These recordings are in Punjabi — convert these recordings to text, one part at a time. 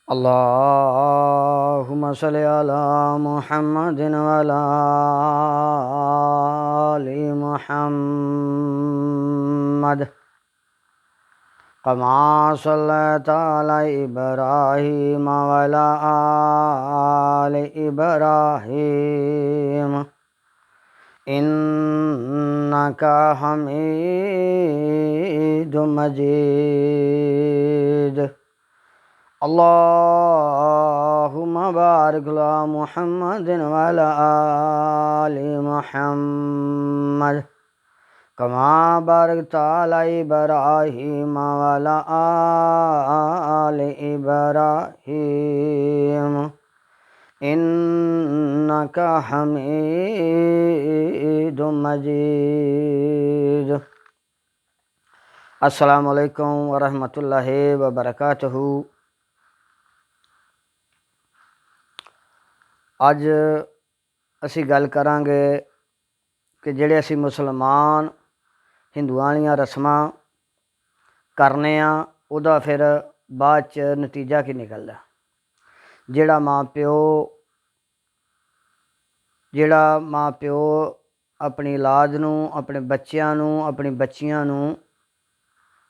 अल्लाहुम्मा सल्लि अला मुहम्मदिन व अला आलि मुहम्मद कमा सल्लैता अला इब्राहीम व अला आलि इब्राहीम इन्नका हमीदुम मजीद। अल्लाहुम्मा बारिक अला मुहम्मदिन व अला आलि मुहम्मद कमा बारकता अला इब्राहीम व अला आलि इब्राहीम इन्नका हमीदुम मजीद। अस्सलामु अलैकुम व रहमतुल्लाहि व बरकातुहू। ਅੱਜ ਅਸੀਂ ਗੱਲ ਕਰਾਂਗੇ ਕਿ ਜਿਹੜੇ ਅਸੀਂ ਮੁਸਲਮਾਨ ਹਿੰਦੂਆਂ ਵਾਲੀਆਂ ਰਸਮਾਂ ਕਰਨੇ ਆ, ਉਹਦਾ ਫਿਰ ਬਾਅਦ 'ਚ ਨਤੀਜਾ ਕੀ ਨਿਕਲਦਾ। ਜਿਹੜਾ ਮਾਂ ਪਿਓ ਆਪਣੀ ਔਲਾਦ ਨੂੰ, ਆਪਣੇ ਬੱਚਿਆਂ ਨੂੰ, ਆਪਣੀ ਬੱਚੀਆਂ ਨੂੰ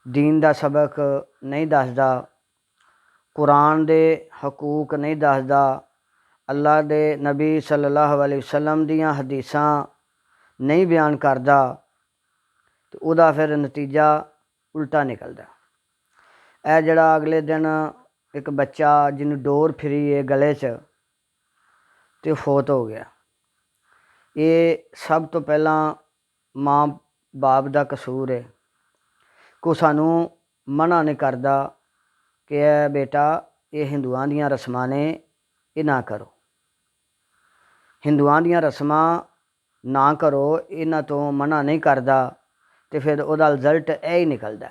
ਦੀਨ ਦਾ ਸਬਕ ਨਹੀਂ ਦੱਸਦਾ, ਕੁਰਾਨ ਦੇ ਹਕੂਕ ਨਹੀਂ ਦੱਸਦਾ, ਅੱਲਾ ਦੇ ਨਬੀ ਸੱਲੱਲਾਹੁ ਅਲੈਹਿ ਵਸੱਲਮ ਦੀਆਂ ਹਦੀਸਾਂ ਨਹੀਂ ਬਿਆਨ ਕਰਦਾ, ਤੇ ਉਹਦਾ ਫਿਰ ਨਤੀਜਾ ਉਲਟਾ ਨਿਕਲਦਾ। ਇਹ ਜਿਹੜਾ ਅਗਲੇ ਦਿਨ ਇੱਕ ਬੱਚਾ ਜਿਹਨੂੰ ਡੋਰ ਫਿਰੀ ਹੈ ਗਲੇ 'ਚ ਤੇ ਫੌਤ ਹੋ ਗਿਆ, ਇਹ ਸਭ ਤੋਂ ਪਹਿਲਾਂ ਮਾਂ ਬਾਪ ਦਾ ਕਸੂਰ ਹੈ। ਕੋ ਸਾਨੂੰ ਮਨਾ ਨਹੀਂ ਕਰਦਾ ਕਿ ਇਹ ਬੇਟਾ ਇਹ ਹਿੰਦੂਆਂ ਦੀਆਂ ਰਸਮਾਂ ਨੇ, ਇਹ ਨਾ ਕਰੋ। ਹਿੰਦੂਆਂ ਦੀਆਂ ਰਸਮਾਂ ਨਾ ਕਰੋ, ਇਹਨਾਂ ਤੋਂ ਮਨਾ ਨਹੀਂ ਕਰਦਾ, ਤੇ ਫਿਰ ਉਹਦਾ ਰਿਜ਼ਲਟ ਇਹ ਹੀ ਨਿਕਲਦਾ।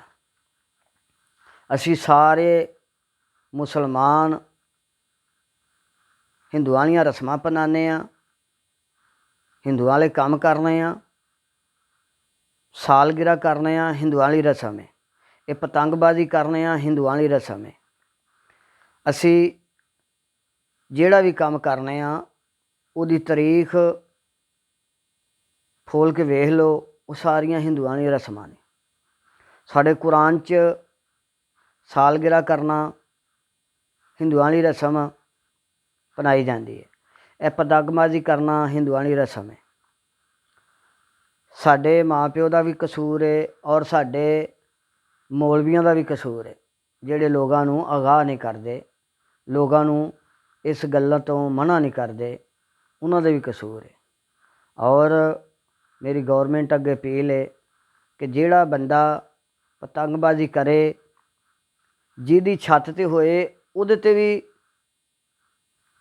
ਅਸੀਂ ਸਾਰੇ ਮੁਸਲਮਾਨ ਹਿੰਦੂਆਂ ਵਾਲੀਆਂ ਰਸਮਾਂ ਅਪਣਾਉਂਦੇ ਹਾਂ, ਹਿੰਦੂਆਂ ਵਾਲੇ ਕੰਮ ਕਰਨੇ ਆ, ਸਾਲਗਿਰਾ ਕਰਨੇ ਆ, ਹਿੰਦੂਆਂ ਵਾਲੀ ਰਸਮ ਹੈ। ਇਹ ਪਤੰਗਬਾਜ਼ੀ ਕਰਨੇ ਆ, ਹਿੰਦੂਆਂ ਵਾਲੀ ਰਸਮ ਹੈ। ਅਸੀਂ ਜਿਹੜਾ ਵੀ ਕੰਮ ਕਰਨੇ ਆ ਉਹਦੀ ਤਾਰੀਖ ਫੋਲ ਕੇ ਵੇਖ ਲਓ, ਉਹ ਸਾਰੀਆਂ ਹਿੰਦੂਆਂ ਵਾਲੀਆਂ ਰਸਮਾਂ ਨੇ। ਸਾਡੇ ਕੁਰਾਨ 'ਚ ਸਾਲਗਿਰਾ ਕਰਨਾ ਹਿੰਦੂਆਂ ਵਾਲੀ ਰਸਮ ਅਪਣਾਈ ਜਾਂਦੀ ਹੈ। ਇਹ ਪਤੰਗਬਾਜ਼ੀ ਕਰਨਾ ਹਿੰਦੂਆਂ ਵਾਲੀ ਰਸਮ ਹੈ। ਸਾਡੇ ਮਾਂ ਪਿਓ ਦਾ ਵੀ ਕਸੂਰ ਹੈ ਔਰ ਸਾਡੇ ਮੌਲਵੀਆਂ ਦਾ ਵੀ ਕਸੂਰ ਹੈ, ਜਿਹੜੇ ਲੋਕਾਂ ਨੂੰ ਅਗਾਹ ਨਹੀਂ ਕਰਦੇ, ਲੋਕਾਂ ਨੂੰ ਇਸ ਗੱਲਾਂ ਤੋਂ ਮਨਾ ਨਹੀਂ ਕਰਦੇ, ਉਹਨਾਂ ਦਾ ਵੀ ਕਸੂਰ ਹੈ। ਔਰ ਮੇਰੀ ਗੌਰਮੈਂਟ ਅੱਗੇ ਅਪੀਲ ਹੈ ਕਿ ਜਿਹੜਾ ਬੰਦਾ ਪਤੰਗਬਾਜ਼ੀ ਕਰੇ, ਜਿਹਦੀ ਛੱਤ 'ਤੇ ਹੋਏ ਉਹਦੇ 'ਤੇ ਵੀ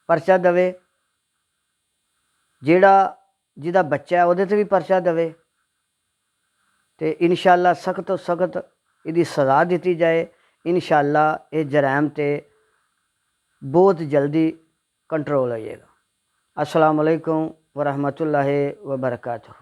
ਪਰਚਾ ਦੇਵੇ, ਜਿਹਦਾ ਬੱਚਾ ਉਹਦੇ 'ਤੇ ਵੀ ਪਰਚਾ ਦੇਵੇ, ਅਤੇ ਇਨਸ਼ਾ ਅੱਲਾ ਸਖਤ ਤੋਂ ਸਖਤ ਇਹਦੀ ਸਜ਼ਾ ਦਿੱਤੀ ਜਾਏ। ਇਨਸ਼ਾ ਅੱਲਾ ਇਹ ਜਰਾਇਮ 'ਤੇ ਬਹੁਤ ਜਲਦੀ ਕੰਟਰੋਲ ਹੋ ਜਾਏਗਾ। अस्सलामु अलैकुम व रहमतुल्लाहि व बरकातुहू।